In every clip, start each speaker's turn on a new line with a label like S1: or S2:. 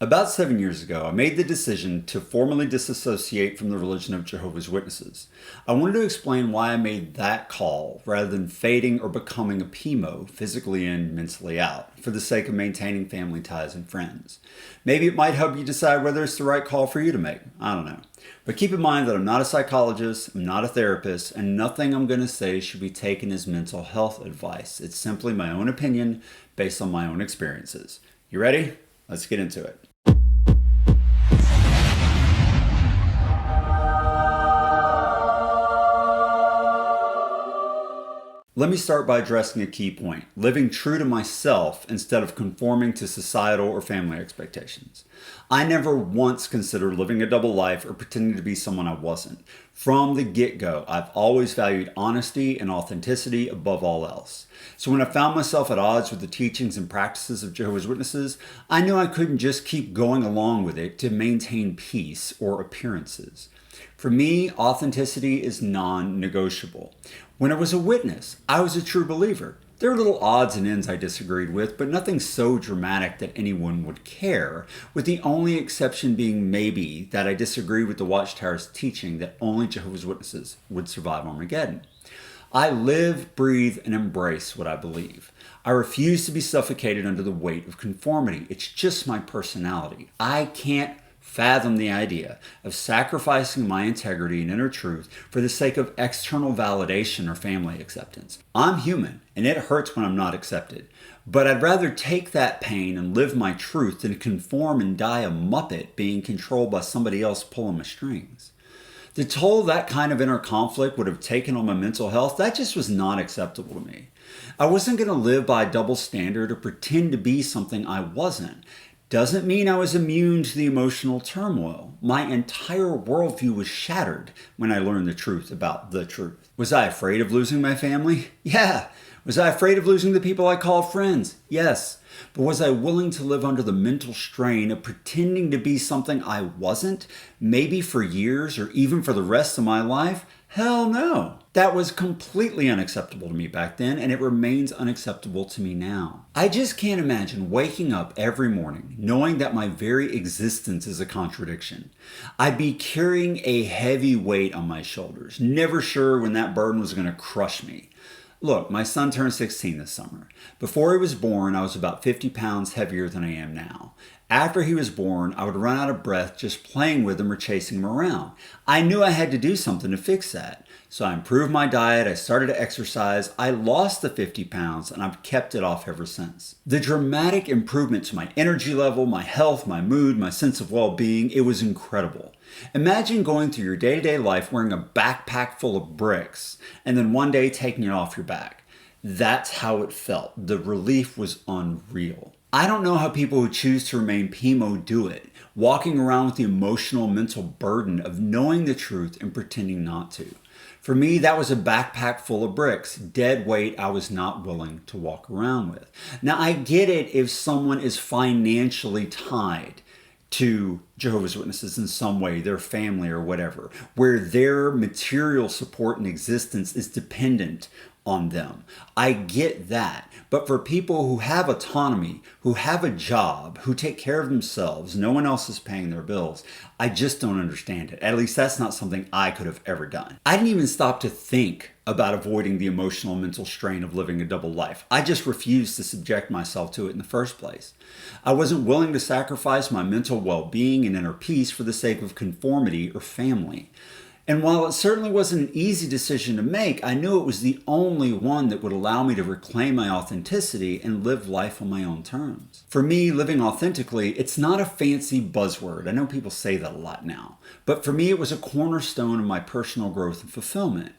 S1: About 7 years ago, I made the decision to formally disassociate from the religion of Jehovah's Witnesses. I wanted to explain why I made that call rather than fading or becoming a PIMO, physically in, mentally out, for the sake of maintaining family ties and friends. Maybe it might help you decide whether it's the right call for you to make. I don't know. But keep in mind that I'm not a psychologist, I'm not a therapist, and nothing I'm going to say should be taken as mental health advice. It's simply my own opinion based on my own experiences. You ready? Let's get into it. Let me start by addressing a key point, living true to myself instead of conforming to societal or family expectations. I never once considered living a double life or pretending to be someone I wasn't. From the get-go, I've always valued honesty and authenticity above all else. So when I found myself at odds with the teachings and practices of Jehovah's Witnesses, I knew I couldn't just keep going along with it to maintain peace or appearances. For me, authenticity is non-negotiable. When I was a witness, I was a true believer. There were little odds and ends I disagreed with, but nothing so dramatic that anyone would care, with the only exception being maybe that I disagreed with the watchtower's teaching that only Jehovah's Witnesses would survive Armageddon. I live, breathe, and embrace what I believe. I refuse to be suffocated under the weight of conformity. It's just my personality. I can't fathom the idea of sacrificing my integrity and inner truth for the sake of external validation or family acceptance. I'm human, and it hurts when I'm not accepted. But I'd rather take that pain and live my truth than conform and die a muppet being controlled by somebody else pulling my strings. The toll that kind of inner conflict would have taken on my mental health, that just was not acceptable to me. I wasn't going to live by a double standard or pretend to be something I wasn't. Doesn't mean I was immune to the emotional turmoil. My entire worldview was shattered when I learned the truth about the truth. Was I afraid of losing my family? Yeah. Was I afraid of losing the people I called friends? Yes. But was I willing to live under the mental strain of pretending to be something I wasn't, maybe for years or even for the rest of my life? Hell no. That was completely unacceptable to me back then, and it remains unacceptable to me now. I just can't imagine waking up every morning knowing that my very existence is a contradiction. I'd be carrying a heavy weight on my shoulders, never sure when that burden was going to crush me. Look, my son turned 16 this summer. Before he was born, I was about 50 pounds heavier than I am now. After he was born, I would run out of breath just playing with him or chasing him around. I knew I had to do something to fix that. So I improved my diet, I started to exercise, I lost the 50 pounds, and I've kept it off ever since. The dramatic improvement to my energy level, my health, my mood, my sense of well-being, it was incredible. Imagine going through your day-to-day life wearing a backpack full of bricks, and then one day taking it off your back. That's how it felt. The relief was unreal. I don't know how people who choose to remain PIMO do it, walking around with the emotional mental burden of knowing the truth and pretending not to. For me, that was a backpack full of bricks, dead weight I was not willing to walk around with. Now, I get it if someone is financially tied to Jehovah's Witnesses in some way, their family or whatever, where their material support and existence is dependent on them. I get that. But for people who have autonomy, who have a job, who take care of themselves, no one else is paying their bills, I just don't understand it. At least that's not something I could have ever done. I didn't even stop to think about avoiding the emotional and mental strain of living a double life. I just refused to subject myself to it in the first place. I wasn't willing to sacrifice my mental well-being and inner peace for the sake of conformity or family. And while it certainly wasn't an easy decision to make, I knew it was the only one that would allow me to reclaim my authenticity and live life on my own terms. For me, living authentically, it's not a fancy buzzword. I know people say that a lot now. But for me, it was a cornerstone of my personal growth and fulfillment.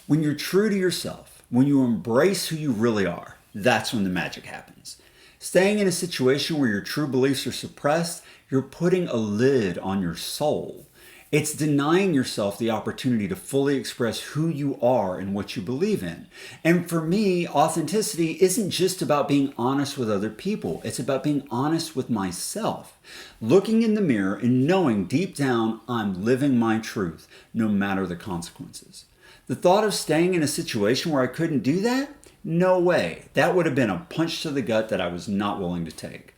S1: When you're true to yourself, when you embrace who you really are, that's when the magic happens. Staying in a situation where your true beliefs are suppressed, you're putting a lid on your soul. It's denying yourself the opportunity to fully express who you are and what you believe in. And for me, authenticity isn't just about being honest with other people. It's about being honest with myself. Looking in the mirror and knowing deep down I'm living my truth, no matter the consequences. The thought of staying in a situation where I couldn't do that? No way. That would have been a punch to the gut that I was not willing to take.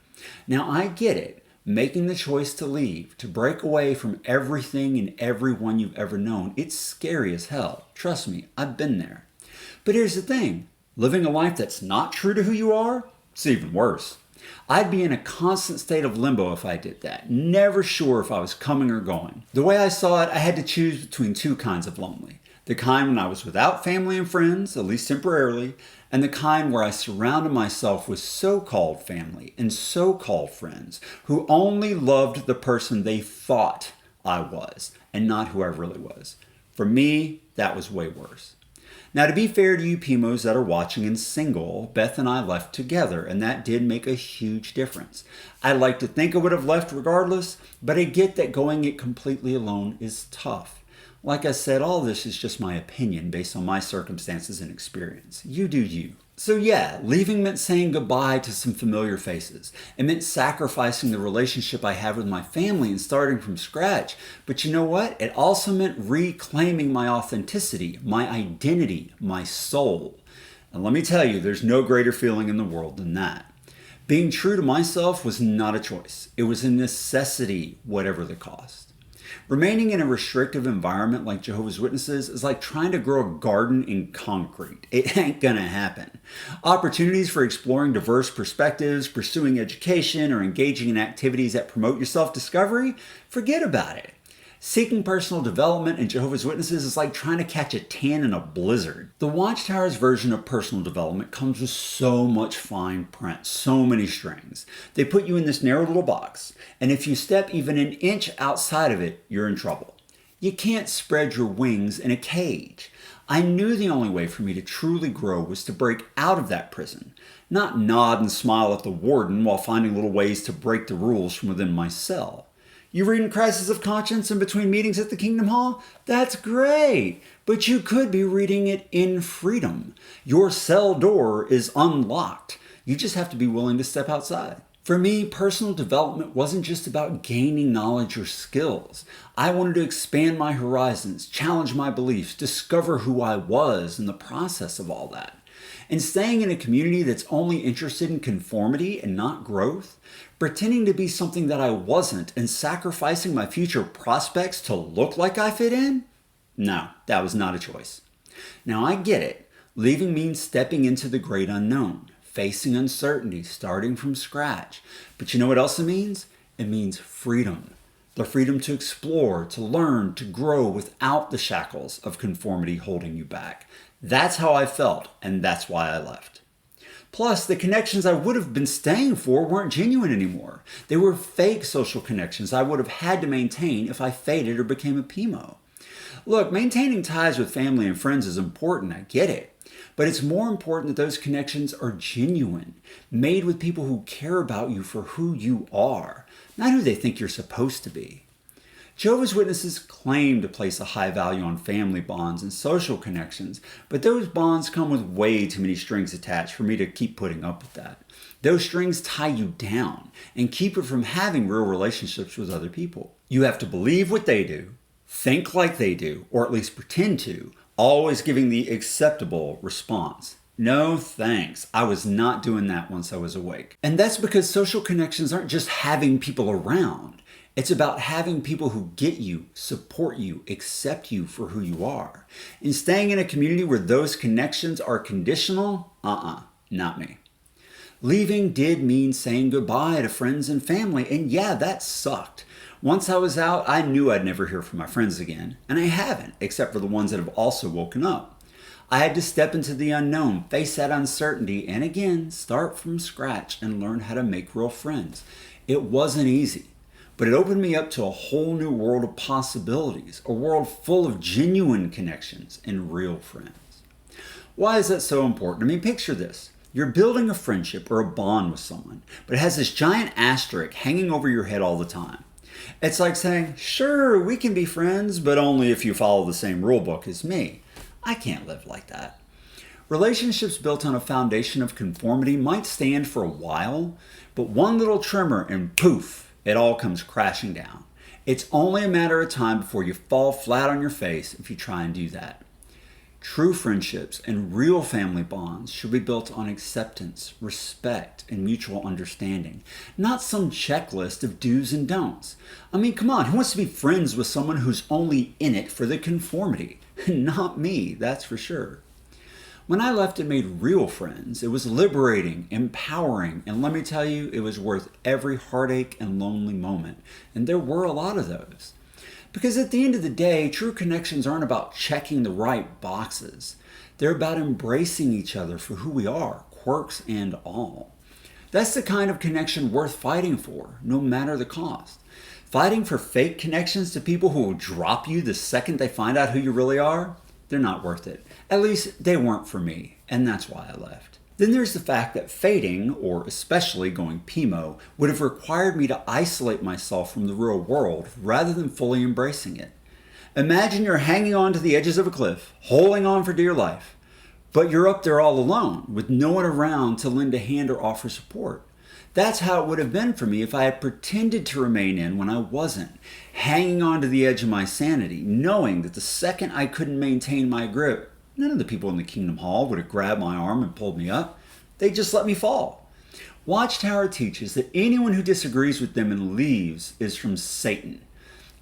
S1: Now, I get it. Making the choice to leave, to break away from everything and everyone you've ever known, it's scary as hell. Trust me, I've been there. But here's the thing, living a life that's not true to who you are, it's even worse. I'd be in a constant state of limbo if I did that, never sure if I was coming or going. The way I saw it, I had to choose between two kinds of lonely. The kind when I was without family and friends, at least temporarily, and the kind where I surrounded myself with so-called family and so-called friends who only loved the person they thought I was and not who I really was. For me, that was way worse. Now, to be fair to you PIMOs that are watching and single, Beth and I left together, and that did make a huge difference. I'd like to think I would have left regardless, but I get that going it completely alone is tough. Like I said, all this is just my opinion based on my circumstances and experience. You do you. So yeah, leaving meant saying goodbye to some familiar faces. It meant sacrificing the relationship I have with my family and starting from scratch. But you know what? It also meant reclaiming my authenticity, my identity, my soul. And let me tell you, there's no greater feeling in the world than that. Being true to myself was not a choice. It was a necessity, whatever the cost. Remaining in a restrictive environment like Jehovah's Witnesses is like trying to grow a garden in concrete. It ain't gonna happen. Opportunities for exploring diverse perspectives, pursuing education, or engaging in activities that promote your self-discovery, forget about it. Seeking personal development in Jehovah's Witnesses is like trying to catch a tan in a blizzard. The Watchtower's version of personal development comes with so much fine print, so many strings. They put you in this narrow little box, and if you step even an inch outside of it, you're in trouble. You can't spread your wings in a cage. I knew the only way for me to truly grow was to break out of that prison, not nod and smile at the warden while finding little ways to break the rules from within my cell. You reading Crisis of Conscience in between meetings at the Kingdom Hall? That's great, but you could be reading it in freedom. Your cell door is unlocked. You just have to be willing to step outside. For me, personal development wasn't just about gaining knowledge or skills. I wanted to expand my horizons, challenge my beliefs, discover who I was in the process of all that. And staying in a community that's only interested in conformity and not growth, pretending to be something that I wasn't and sacrificing my future prospects to look like I fit in? No, that was not a choice. Now I get it. Leaving means stepping into the great unknown, facing uncertainty, starting from scratch. But you know what else it means? It means freedom. The freedom to explore, to learn, to grow without the shackles of conformity holding you back. That's how I felt, and that's why I left. Plus, the connections I would have been staying for weren't genuine anymore. They were fake social connections I would have had to maintain if I faded or became a PIMO. Look, maintaining ties with family and friends is important, I get it. But it's more important that those connections are genuine, made with people who care about you for who you are, not who they think you're supposed to be. Jehovah's Witnesses claim to place a high value on family bonds and social connections, but those bonds come with way too many strings attached for me to keep putting up with that. Those strings tie you down and keep you from having real relationships with other people. You have to believe what they do, think like they do, or at least pretend to, always giving the acceptable response. No thanks. I was not doing that once I was awake. And that's because social connections aren't just having people around. It's about having people who get you, support you, accept you for who you are. And staying in a community where those connections are conditional? Not me. Leaving did mean saying goodbye to friends and family, and yeah, that sucked. Once I was out, I knew I'd never hear from my friends again, and I haven't, except for the ones that have also woken up. I had to step into the unknown, face that uncertainty, and again, start from scratch and learn how to make real friends. It wasn't easy. But it opened me up to a whole new world of possibilities, a world full of genuine connections and real friends. Why is that so important? I mean, picture this. You're building a friendship or a bond with someone, but it has this giant asterisk hanging over your head all the time. It's like saying, sure, we can be friends, but only if you follow the same rule book as me. I can't live like that. Relationships built on a foundation of conformity might stand for a while, but one little tremor and poof, it all comes crashing down. It's only a matter of time before you fall flat on your face if you try and do that. True friendships and real family bonds should be built on acceptance, respect, and mutual understanding, not some checklist of do's and don'ts. I mean, come on, who wants to be friends with someone who's only in it for the conformity? Not me, that's for sure. When I left and made real friends, it was liberating, empowering, and let me tell you, it was worth every heartache and lonely moment. And there were a lot of those. Because at the end of the day, true connections aren't about checking the right boxes. They're about embracing each other for who we are, quirks and all. That's the kind of connection worth fighting for, no matter the cost. Fighting for fake connections to people who will drop you the second they find out who you really are, they're not worth it. At least they weren't for me, and that's why I left. Then there's the fact that fading, or especially going PIMO, would have required me to isolate myself from the real world rather than fully embracing it. Imagine you're hanging on to the edges of a cliff, holding on for dear life, but you're up there all alone with no one around to lend a hand or offer support. That's how it would have been for me if I had pretended to remain in when I wasn't, hanging on to the edge of my sanity, knowing that the second I couldn't maintain my grip, none of the people in the Kingdom Hall would have grabbed my arm and pulled me up. They just let me fall. Watchtower teaches that anyone who disagrees with them and leaves is from Satan.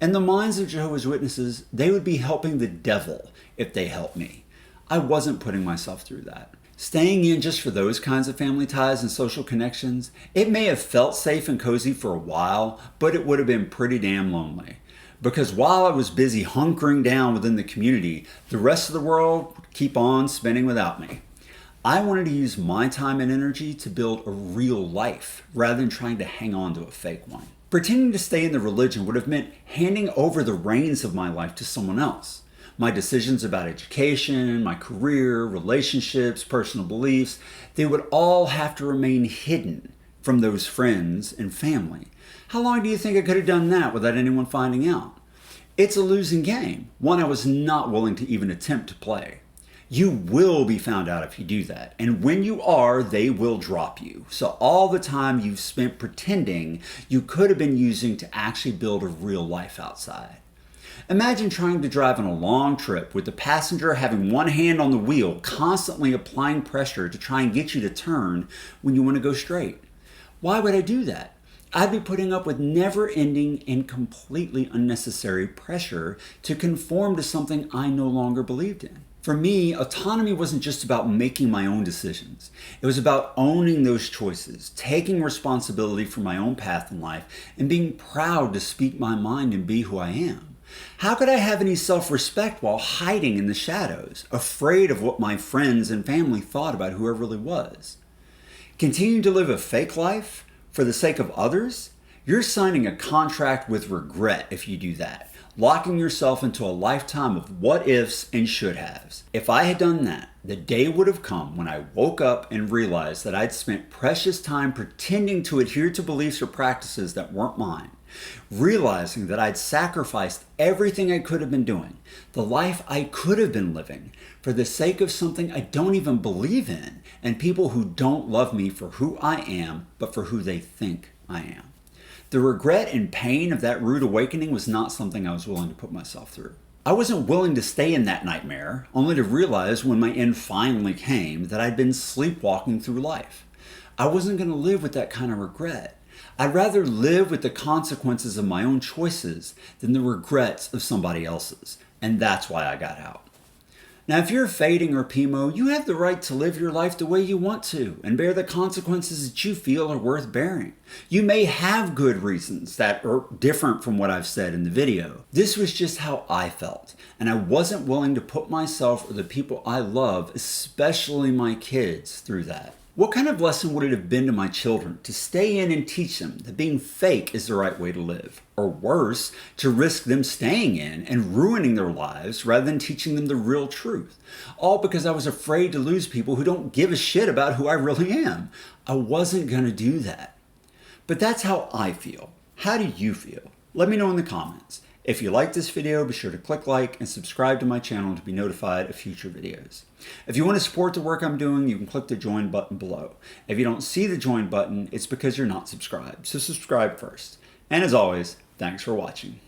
S1: In the minds of Jehovah's Witnesses, they would be helping the devil if they helped me. I wasn't putting myself through that. Staying in just for those kinds of family ties and social connections, it may have felt safe and cozy for a while, but it would have been pretty damn lonely. Because while I was busy hunkering down within the community, the rest of the world would keep on spinning without me. I wanted to use my time and energy to build a real life rather than trying to hang on to a fake one. Pretending to stay in the religion would have meant handing over the reins of my life to someone else. My decisions about education, my career, relationships, personal beliefs, they would all have to remain hidden from those friends and family. How long do you think I could have done that without anyone finding out? It's a losing game, one I was not willing to even attempt to play. You will be found out if you do that, and when you are, they will drop you. So all the time you've spent pretending, you could have been using to actually build a real life outside. Imagine trying to drive on a long trip with the passenger having one hand on the wheel, constantly applying pressure to try and get you to turn when you want to go straight. Why would I do that? I'd be putting up with never-ending and completely unnecessary pressure to conform to something I no longer believed in. For me, autonomy wasn't just about making my own decisions. It was about owning those choices, taking responsibility for my own path in life, and being proud to speak my mind and be who I am. How could I have any self-respect while hiding in the shadows, afraid of what my friends and family thought about who I really was? Continuing to live a fake life for the sake of others? You're signing a contract with regret if you do that, locking yourself into a lifetime of what-ifs and should-haves. If I had done that, the day would have come when I woke up and realized that I'd spent precious time pretending to adhere to beliefs or practices that weren't mine, realizing that I'd sacrificed everything I could have been doing, the life I could have been living, for the sake of something I don't even believe in, and people who don't love me for who I am, but for who they think I am. The regret and pain of that rude awakening was not something I was willing to put myself through. I wasn't willing to stay in that nightmare, only to realize when my end finally came that I'd been sleepwalking through life. I wasn't going to live with that kind of regret. I'd rather live with the consequences of my own choices than the regrets of somebody else's, and that's why I got out. Now, if you're fading or PIMO, you have the right to live your life the way you want to and bear the consequences that you feel are worth bearing. You may have good reasons that are different from what I've said in the video. This was just how I felt, and I wasn't willing to put myself or the people I love, especially my kids, through that. What kind of lesson would it have been to my children to stay in and teach them that being fake is the right way to live? Or worse, to risk them staying in and ruining their lives rather than teaching them the real truth? All because I was afraid to lose people who don't give a shit about who I really am. I wasn't going to do that. But that's how I feel. How do you feel? Let me know in the comments. If you like this video, be sure to click like and subscribe to my channel to be notified of future videos. If you want to support the work I'm doing, you can click the join button below. If you don't see the join button, it's because you're not subscribed. So subscribe first. And as always, thanks for watching.